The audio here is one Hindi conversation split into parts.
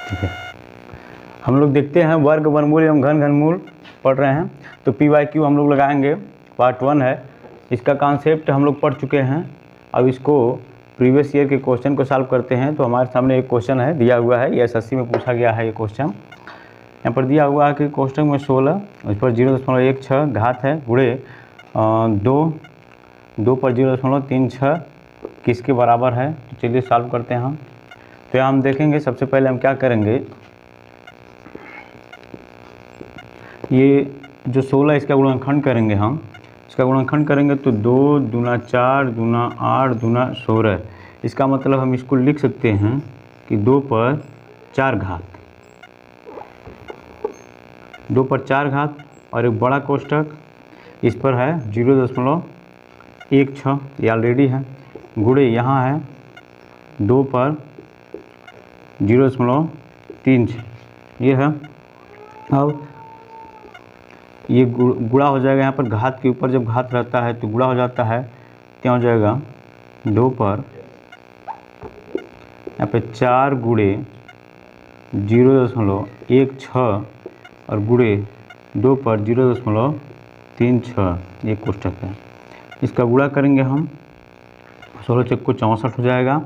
ठीक है, हम लोग देखते हैं वर्ग, वर्गमूल एवं घन, घनमूल पढ़ रहे हैं। तो PYQ हम लोग लगाएंगे, पार्ट 1 है। इसका कॉन्सेप्ट हम लोग पढ़ चुके हैं। अब इसको प्रीवियस ईयर के क्वेश्चन को सॉल्व करते हैं। तो हमारे सामने एक क्वेश्चन है दिया हुआ है, ये SSC में पूछा गया है। ये क्वेश्चन यहाँ पर दिया हुआ है कि कोष्टक में 16, उस पर 0.16 घात है, गुणे 2 पर 0.36 किसके बराबर है। तो चलिए सॉल्व करते हैं हम। तो यहाँ हम देखेंगे, सबसे पहले हम क्या करेंगे, ये जो 16 इसका गुणनखंड करेंगे हम। इसका गुणनखंड करेंगे तो 2 दूना 4 दूना 8 दूना 16। इसका मतलब हम इसको लिख सकते हैं कि 2 पर 4 घात, 2 पर 4 घात और एक बड़ा कोष्टक, इस पर है 0.16, ये ऑलरेडी है, गुणे यहाँ है 2 पर 0.36, ये है। अब ये गुणा हो जाएगा, यहाँ पर घात के ऊपर जब घात रहता है तो गुणा हो जाता है, क्या हो जाएगा 2 पर यहाँ पे 4 गुणे 0.16 और गुणे 2 पर 0.36, ये कोष्टक है। इसका गुणा करेंगे हम, 16 चक्को 64 हो जाएगा।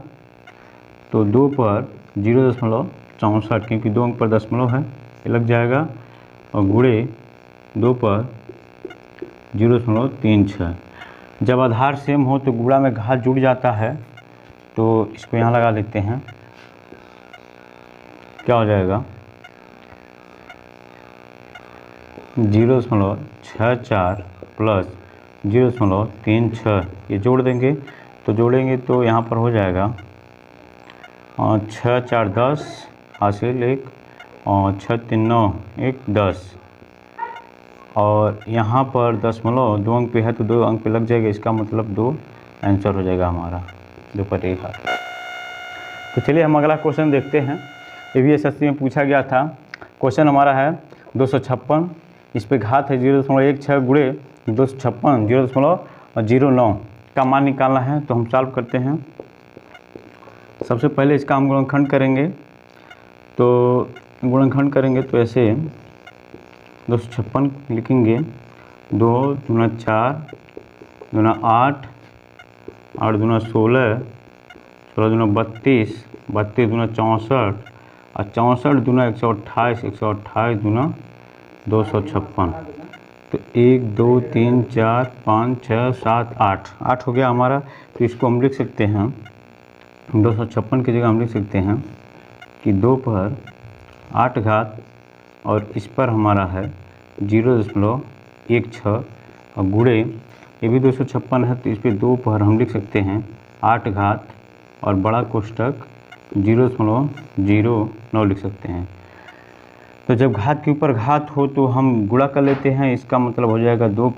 तो 2 पर 0.64, क्योंकि 2 अंक पर दशमलव है, ये लग जाएगा, और गुणे 2 पर 0.36। जब आधार सेम हो तो गुणा में घात जुड़ जाता है। तो इसको यहाँ लगा लेते हैं, क्या हो जाएगा 0.64 प्लस 0.36, ये जोड़ देंगे। तो जोड़ेंगे तो यहाँ पर हो जाएगा 6 4 10 हासिल 1, और 6 3 9 1 10, और यहाँ पर दशमलव 2 अंक पे है तो 2 अंक पे लग जाएगा। इसका मतलब 2 आंसर हो जाएगा हमारा, 2 पर 1 हाथ। तो चलिए हम अगला क्वेश्चन देखते हैं। ये भी SSC में पूछा गया था। क्वेश्चन हमारा है 256, इस पे घात है 0.16 गुणे 256 0.09 का मान निकालना है। तो हम सॉल्व करते हैं। सबसे पहले इसका हम गुणनखंड करेंगे। तो गुणनखंड करेंगे तो ऐसे 256 लिखेंगे, 2 दूना 4 दूना 8 8 दूना 16 16 दूना 32 32 दूना 64 और 64 दूना 128 128 दूना 256। तो 1 2 3 4 5 6 7 8 हो गया हमारा। तो इसको हम लिख सकते हैं, 256 की जगह हम लिख सकते हैं कि 2 पर 8 घात, और इस पर हमारा है 0.16, और गुणे ये भी 256 है, तो इस पर 2 पर हम लिख सकते हैं 8 घात और बड़ा कोष्टक 0.09 लिख सकते हैं। तो जब घात के ऊपर घात हो तो हम गुणा कर लेते हैं। इसका मतलब हो जाएगा 2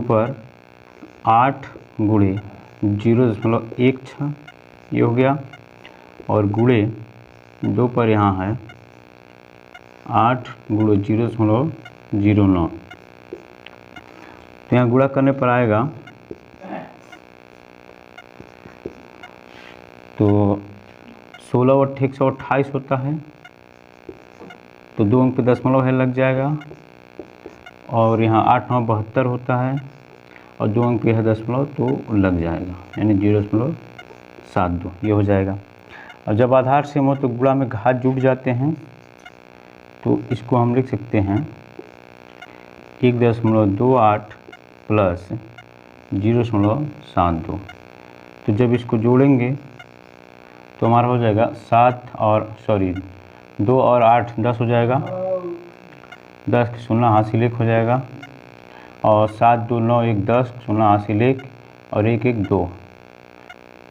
पर 8 गुणे 0.16, ये हो गया, और गुणे 2 पर यहाँ है 8 गुणे 0.09। तो यहाँ गुणा करने पर आएगा तो 16 और 128 होता है, तो 2 अंक पे दशमलव है, लग जाएगा। और यहाँ 8 9 72 होता है, और 2 अंक पे है दशमलव, तो लग जाएगा, यानी 0.72, ये हो जाएगा। और जब आधार सेम हो तो गुणा में घात जुड़ जाते हैं। तो इसको हम लिख सकते हैं 1.28 प्लस 0.72। तो जब इसको जोड़ेंगे तो हमारा हो जाएगा 2 और 8 10 हो जाएगा, 10 के 0 हासिल 1 हो जाएगा, और 7 2 9 1 10 0 हासिल 1 और 1 1 2,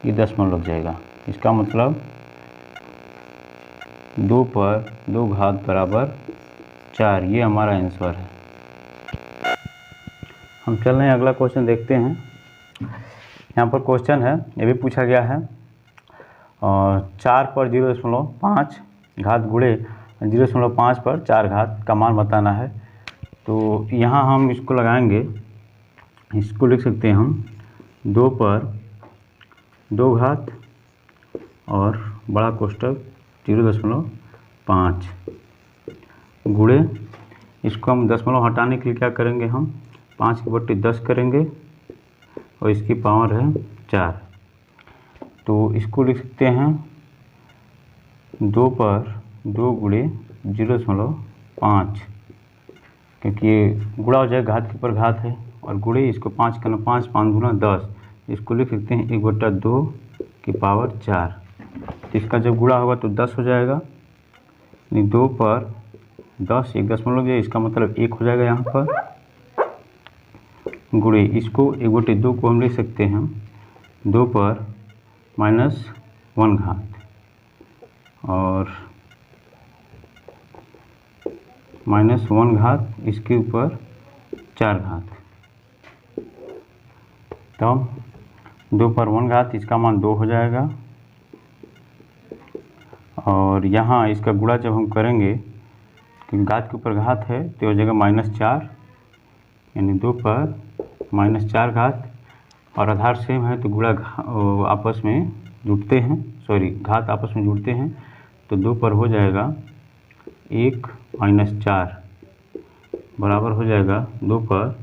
ये दशमलव लग जाएगा। इसका मतलब 2 पर 2 घात बराबर 4, ये हमारा आंसर है। हम चल रहे हैं, अगला क्वेश्चन देखते हैं। यहाँ पर क्वेश्चन है, ये भी पूछा गया है, और 4 पर 0.5 घात गुणे 0.5 पर 4 घात का मान बताना है। तो यहाँ हम इसको लगाएंगे, इसको लिख सकते हैं हम 2 पर 2 घात और बड़ा कोष्टक 0.5 गुणे, इसको हम दशमलव हटाने के लिए क्या करेंगे, हम 5/10 करेंगे और इसकी पावर है 4। तो इसको लिख सकते हैं 2 पर 2 गुणे 0.5, क्योंकि ये गुणा हो जाएगा, घात के ऊपर घात है, और गुणे इसको 5 करना, 5 गुना 10, इसको लिख सकते हैं 1/2 की पावर 4। तो इसका जब गुणा होगा तो 10 हो जाएगा, यानी 2 पर 10 एक दशमलव है, इसका मतलब 1 हो जाएगा यहाँ पर, गुणे इसको 1/2 को हम लिख सकते हैं 2 पर -1 घात, और -1 घात इसके ऊपर 4 घात, तो 2 पर 1 घात, इसका मान 2 हो जाएगा। और यहाँ इसका गुणा जब हम करेंगे, क्योंकि घात के ऊपर घात है तो हो जाएगा -4, यानी 2 पर -4 घात, और आधार सेम है तो गुणा आपस में जुड़ते हैं, घात आपस में जुड़ते हैं, तो 2 पर हो जाएगा 1 - 4 बराबर हो जाएगा 2 पर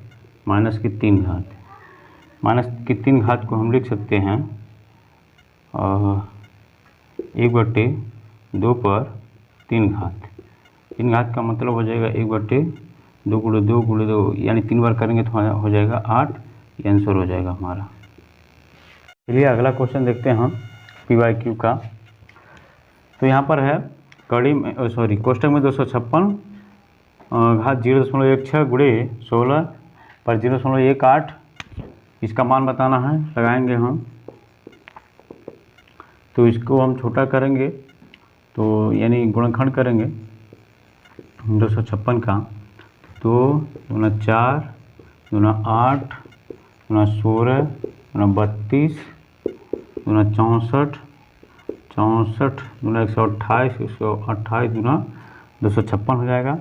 -3 घात। -3 घात को हम लिख सकते हैं 1/2 पर 3 घात। 3 घात का मतलब हो जाएगा 1/2 गुणे 2 गुणे 2, यानी 3 बार करेंगे तो हो जाएगा 8, ये आंसर हो जाएगा हमारा। चलिए अगला क्वेश्चन देखते हैं हम PYQ का। तो यहाँ पर है कोष्टक में 256 घात 0.16 गुणे 16 पर 0.18, इसका मान बताना है, लगाएंगे हम। तो इसको हम छोटा करेंगे, तो यानी गुणनखंड करेंगे 256 का, 2 दूना 4 दूना 8 दूना 16 दूना 32 दूना 64 64 दूना 128 128 दूना 256 हो जाएगा,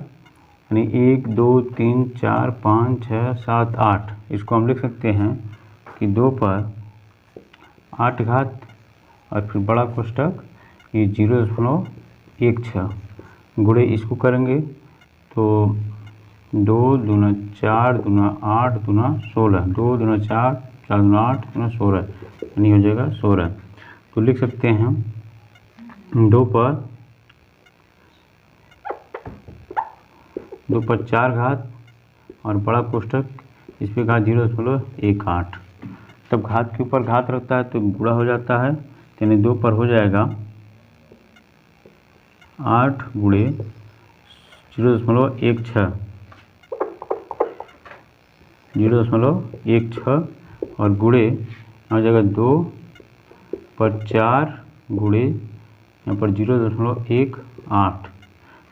यानी 1 2 3 4 5 6 7 8। इसको हम लिख सकते हैं कि 2 पर 8 घात, और फिर बड़ा कोष्टक ये 0.16 गुणे इसको करेंगे तो 2 दूना 4 दूना 8 दूना 16, 2 दूना 4 4 दूना 8 दूना 16, यानी हो जाएगा 16। तो लिख सकते हैं 2 पर 4 घात, और बड़ा कोष्टक इस पे घात 0.18, तब घात के ऊपर घात रहता है तो गुणा हो जाता है, यानी 2 पर हो जाएगा 8 गुणे 0.16 और गुणे हो जाएगा 2 पर 4 गुणे यहाँ पर 0.18,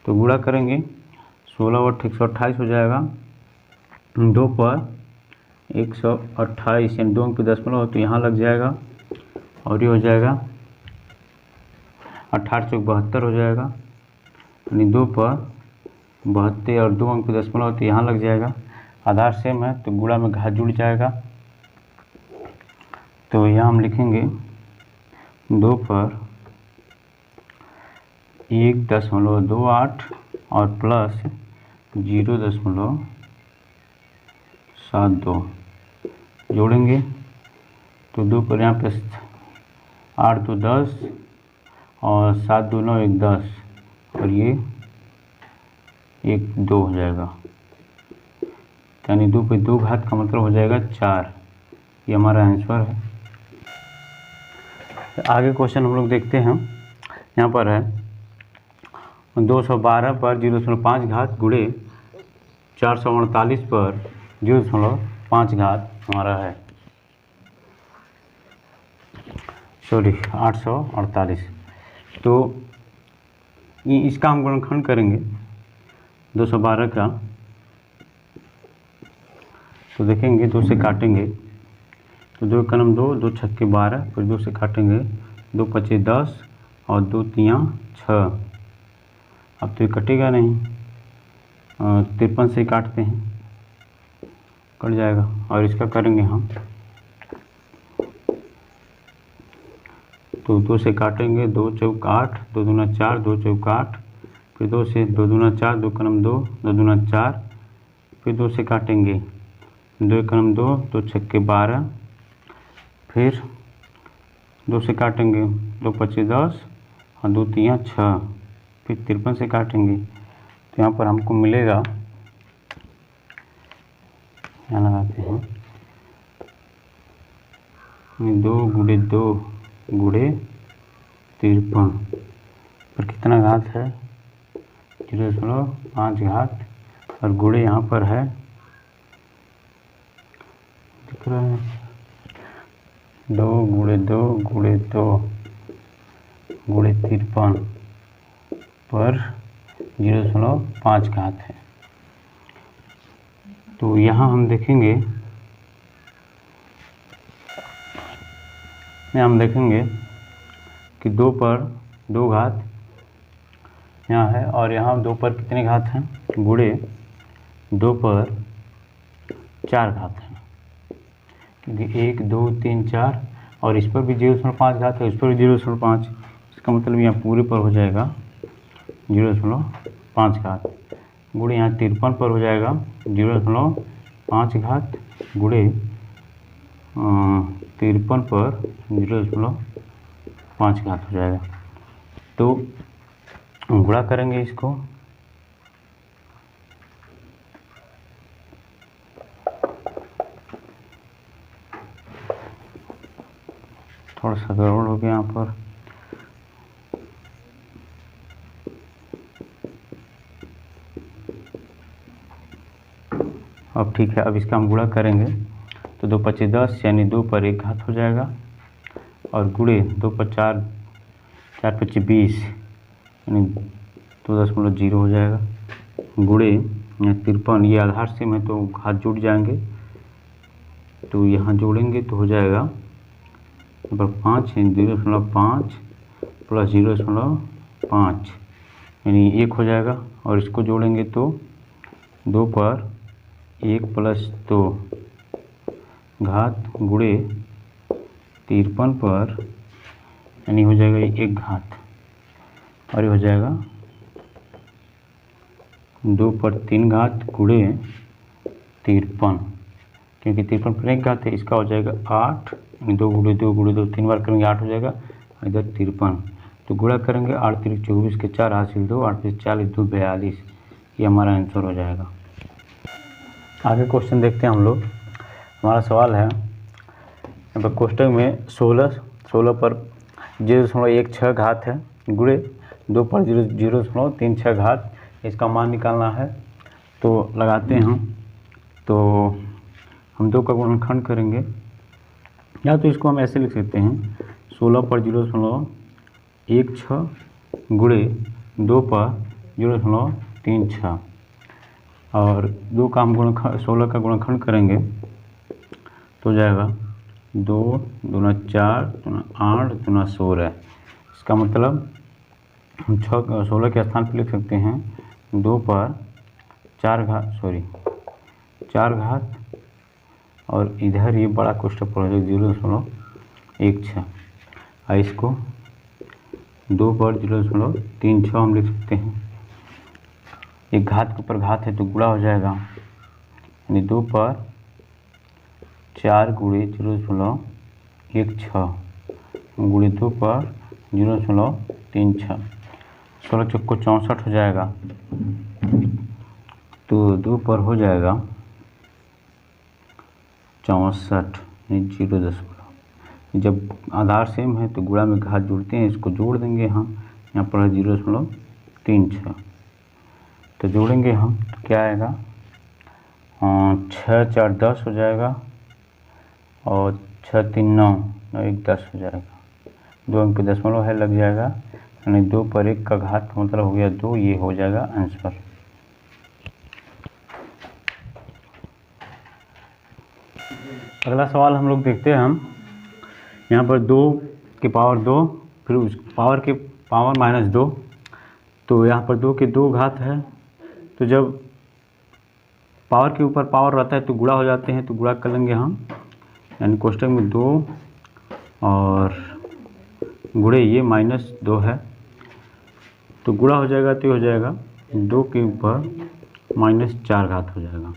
तो गुणा करेंगे 16 और 128 हो जाएगा, 2 पर 128, यानी 2 पे दशमलव तो यहाँ लग जाएगा, और ये हो जाएगा 18 चौक 72 हो जाएगा, यानी 2 पर 72 और 2 अंक पे दशमलव तो यहाँ लग जाएगा, आधार सेम है तो गुणा में घात जुड़ जाएगा। तो यहाँ हम लिखेंगे 2 पर 1.28 और प्लस 0.72 जोड़ेंगे, तो 2 पर यहाँ पे 8 2 10 और 7 2 9 1 10, और ये 1 2 हो जाएगा, यानी 2 पे 2 घात का मतलब हो जाएगा 4, ये हमारा आंसर है। आगे क्वेश्चन हम लोग देखते हैं, यहाँ पर है 212 पर 0.5 घात गुणे 448 पर 0.5 घात हमारा है 848। तो ये इसका हम गुणनखंड करेंगे 212 का, तो देखेंगे 2 से काटेंगे तो 2 का नाम 2 2 छक्के 12, फिर 2 से काटेंगे 2 पचे 10 और 2 तियाँ 6। अब तो ये कटेगा नहीं, 53 से काटते हैं, कट जाएगा, और इसका करेंगे हम तो 2 से काटेंगे, 2 चौक 8, 2 दूना 4, 2 चौक 8, फिर 2 से 2 दूना 4, 2 कलम 2, 2 दूना 4, फिर 2 से काटेंगे, 2 कलम 2, 2 छक्के 12, फिर 2 से काटेंगे, 2 पच्चीस 10 और 2 तियाँ 6, फिर 53 से काटेंगे। तो यहाँ पर हमको मिलेगा, यहाँ लगाते हैं 2 गुणे 2 गुणे 53 पर कितना घात है 0.5 घात, और गुणे यहाँ पर है, दिख रहा है 2 गुणे 2 गुणे 2 गुणे 53 पर 0.5 घात है। तो यहाँ हम देखेंगे, कि 2 पर 2 घात यहाँ है, और यहाँ 2 पर कितने घात हैं, गुणे 2 पर 4 घात हैं, क्योंकि 1 2 3 4 और इस पर भी 0.5 घात है, उस पर भी 0.5, इसका मतलब यहाँ पूरे पर हो जाएगा 0.5 घात, गुणे यहाँ 53 पर हो जाएगा 0.5 घात, गुणे 53 पर 0.5 घात हो जाएगा। तो गुणा करेंगे इसको, थोड़ा सा गड़बड़ हो गया यहाँ पर, अब ठीक है। अब इसका हम गुणा करेंगे तो 2 पच्चीस 10 यानी 2 पर 1 घात हो जाएगा, और गुणे 2 पर 4, 4 पच्चीस 20 यानी 2.0 हो जाएगा, गुणे 53, ये आधार सेम है तो घात जुड़ जाएंगे, तो यहाँ जोड़ेंगे तो हो जाएगा 5 यानी 0.5 प्लस 0.5 यानी 1 हो जाएगा, और इसको जोड़ेंगे तो 2 पर 1 प्लस 2 घात गुणे 53 पर यानी हो जाएगा 1 घात, और ये हो जाएगा 2 पर 3 घात गुणे 53, क्योंकि 53 पर 1 घात है, इसका हो जाएगा 8 यानी 2 गुणे 2 गुणे 2 3 बार करेंगे 8 हो जाएगा, इधर 53, तो गुणा करेंगे 8 3 24 के 4 हासिल 2, 8 5 40 2 42, ये हमारा आंसर हो जाएगा। आगे क्वेश्चन देखते हैं हम लोग। हमारा सवाल है, यहाँ पर कोष्टक में 16 पर 0.16 घात है, गुणे 2 पर 0.36 घात, इसका मान निकालना है। तो लगाते हैं हम, तो हम 2 का गुणनखंड करेंगे, या तो इसको हम ऐसे लिख सकते हैं 16 पर 0.16 गुणे 2 पर 0.36, और 2 का हम 16 का गुणनखंड करेंगे तो हो जाएगा 2 दूना 4 दूना 8 दूना 16, इसका मतलब हम 16 के स्थान पर लिख सकते हैं 2 पर 4 घात, और इधर ये बड़ा कोष्टक पर 0.16, और इसको 2 पर 0.36 हम लिख सकते हैं, एक घात के ऊपर घात है तो गुणा हो जाएगा, यानी 2 पर 4 गुणे 0.16 गुणे 2 पर 0.36, 16 चौको 64 हो जाएगा, तो 2 पर हो जाएगा 64 यानी 0., जब आधार सेम है तो गुणा में घात जुड़ते हैं, इसको जोड़ देंगे हम, यहाँ पर है 0.36, तो जोड़ेंगे हम तो क्या आएगा 6 4 10 हो जाएगा, और 6 3 9 9 1 10 हो जाएगा, 2 अंक पे दशमलव है लग जाएगा, यानी 2 पर 1 का घात मतलब हो गया 2, ये हो जाएगा आंसर। अगला सवाल हम लोग देखते हैं, हम यहाँ पर 2 के पावर 2 फिर उस पावर के पावर -2, तो यहाँ पर 2 के 2 घात है, तो जब पावर के ऊपर पावर रहता है तो गुणा हो जाते हैं, तो गुणा कर लेंगे हम, यानी कोष्टक में 2 और गुणे ये -2 है, तो गुणा हो जाएगा तो ये हो जाएगा 2 के ऊपर -4 घात हो जाएगा।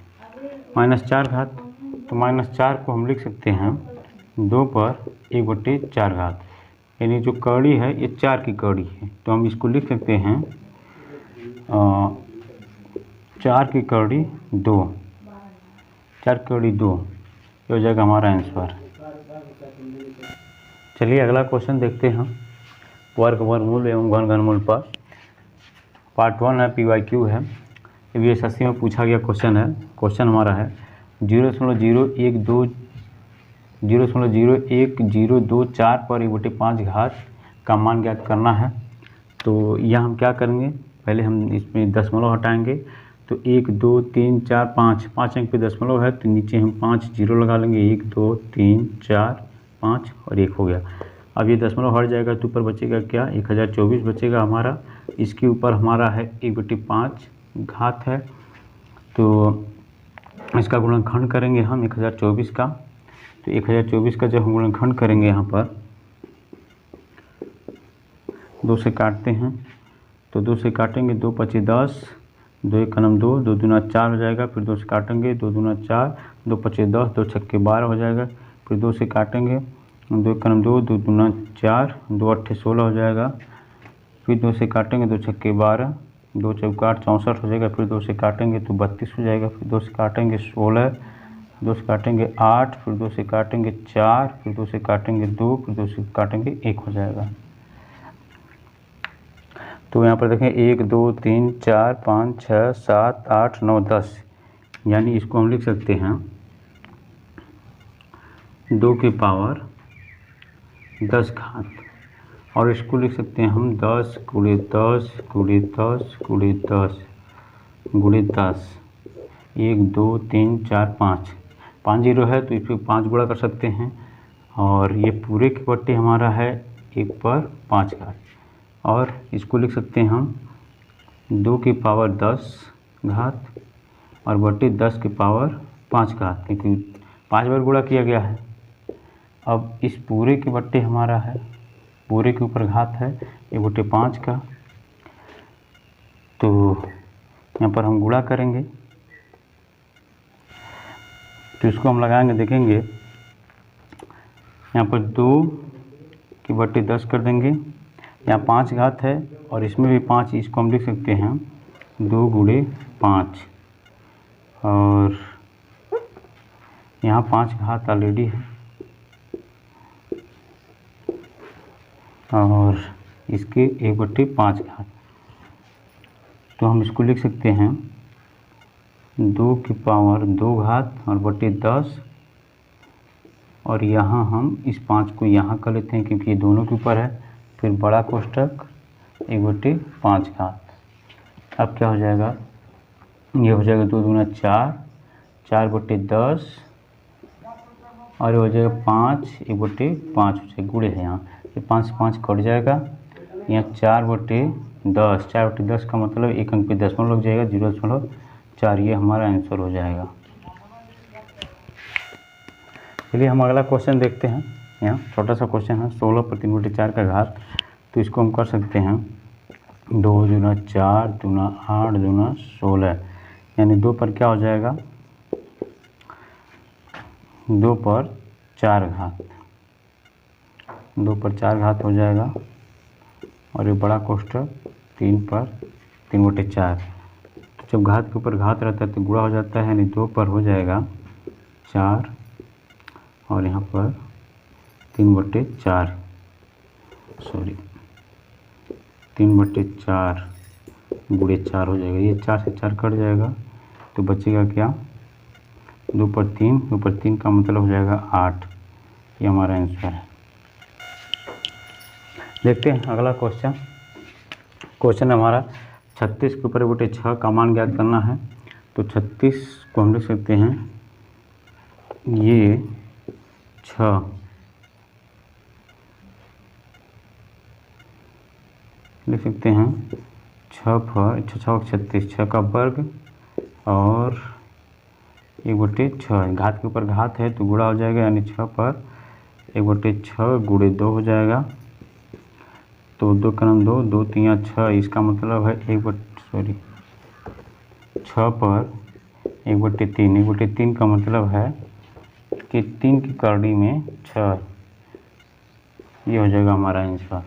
-4 घात, तो -4 को हम लिख सकते हैं 2 पर 1/4 घात, यानी जो कौड़ी है ये 4 की कौड़ी है, तो हम इसको लिख सकते हैं 4 की कौड़ी 2, 4 की कौड़ी 2, ये हो जाएगा हमारा आंसर। चलिए अगला क्वेश्चन देखते हैं। वर्ग वर्गमूल एवं घन घनमूल पर पार्ट 1 है, PYQ है। ये एसएससी में पूछा गया क्वेश्चन है। क्वेश्चन हमारा है 0.01024 पर 1/5 घात का मान ज्ञात करना है। तो यह हम क्या करेंगे, पहले हम इसमें दशमलव हटाएंगे, तो 1 2 3 4 5 अंक पे दशमलव है, तो नीचे हम 5 जीरो लगा लेंगे, 1 2 3 4 5 और 1 हो गया। अब ये दशमलव हट जाएगा तो ऊपर बचेगा क्या, 1024 बचेगा हमारा। इसके ऊपर हमारा है 1/5 घात है, तो इसका गुणनखंड करेंगे हम 1024 का। तो 1024 का जब हम गुणनखंड करेंगे यहाँ पर 2 से काटते हैं, तो 2 से काटेंगे, 2 पचे 10, 2 एक कलम 2, 2 दूना 4 हो जाएगा, फिर 2 से काटेंगे, 2 दूना 4, 2 पचे 10, 2 छक्के 12 हो जाएगा, फिर 2 से काटेंगे, 2 एक कलम 2, 2 दूना 4, 2 अट्ठे 16 हो जाएगा, फिर 2 से काटेंगे, 2 छक्के 12, 2 चौका 8 64 हो जाएगा, फिर 2 से काटेंगे तो 32 हो जाएगा, फिर 2 से काटेंगे 16, 2 से काटेंगे 8, फिर 2 से काटेंगे 4, फिर 2 से काटेंगे 2, फिर 2 से काटेंगे 1 हो जाएगा। तो यहाँ पर देखें 1 2 3 4 5 6 7 8 9 10, यानी इसको हम लिख सकते हैं 2 की पावर 10 घात, और इसको लिख सकते हैं हम 10 गुणे 10 गुणे 10 गुणे 10 गुणे 10, 1 2 3 4 5 जीरो है तो इसको 5 गुणा कर सकते हैं, और ये पूरे के बट्टे हमारा है 1 पर 5 घात, और इसको लिख सकते हैं हम 2 की पावर 10 घात और बट्टे 10 की पावर 5 घात, क्योंकि 5 बार गुणा किया गया है। अब इस पूरे के बट्टे हमारा है, पूरे के ऊपर घात है 1/5 का, तो यहाँ पर हम गुणा करेंगे, तो इसको हम लगाएंगे, देखेंगे यहाँ पर 2 की बट्टे 10 कर देंगे, यहाँ 5 घात है और इसमें भी 5, इसको हम लिख सकते हैं 2 गुणे 5, और यहाँ 5 घात ऑलरेडी है, और इसके 1/5 घात, तो हम इसको लिख सकते हैं 2 की पावर 2 घात और बट्टे 10, और यहाँ हम इस 5 को यहाँ कर लेते हैं क्योंकि ये दोनों के ऊपर है, फिर बड़ा कोष्ठक 1/5 घात। अब क्या हो जाएगा, ये हो जाएगा 2 दूना 4, 4/10, और ये हो जाएगा 5, 1/5 हो जाएगा, गुणे है यहाँ, ये 5 से 5 कट जाएगा, यहाँ 4/10, 4/10 का मतलब 1 अंक पे दशमलव लग जाएगा, 0.4, ये हमारा आंसर हो जाएगा। चलिए हम अगला क्वेश्चन देखते हैं। यहाँ छोटा सा क्वेश्चन है, 16 पर 3/4 का घात, तो इसको हम कर सकते हैं 2 दूना 4 दूना 8 दूना 16, यानी 2 पर क्या हो जाएगा, 2 पर 4 घात, 2 पर 4 घात हो जाएगा, और ये बड़ा कोष्ठक 3 पर 3/4, तो जब घात के ऊपर घात रहता है तो गुणा हो जाता है, यानी 2 पर हो जाएगा 4, और यहाँ पर 3/4, सॉरी 3/4 गुणे 4 हो जाएगा, ये 4 से 4 कट जाएगा, तो बचेगा क्या, 2 पर 3, 2 पर 3 का मतलब हो जाएगा 8, ये हमारा आंसर है। देखते हैं अगला क्वेश्चन। क्वेश्चन हमारा 36 के ऊपर 1/6 का मान ज्ञात करना है। तो 36 को हम लिख सकते हैं, ये 6 लिख सकते हैं, 6 पर 6 36, 6 का वर्ग और 1/6, घात के ऊपर घात है तो गुणा हो जाएगा, यानी 6 पर 1/6 गुणे 2 हो जाएगा, तो 2 क्रम 2, 2 तियाँ 6, इसका मतलब है 6 पर 1/3, 1/3 का मतलब है कि 3 की करड़ी में 6, ये हो जाएगा हमारा आंसर।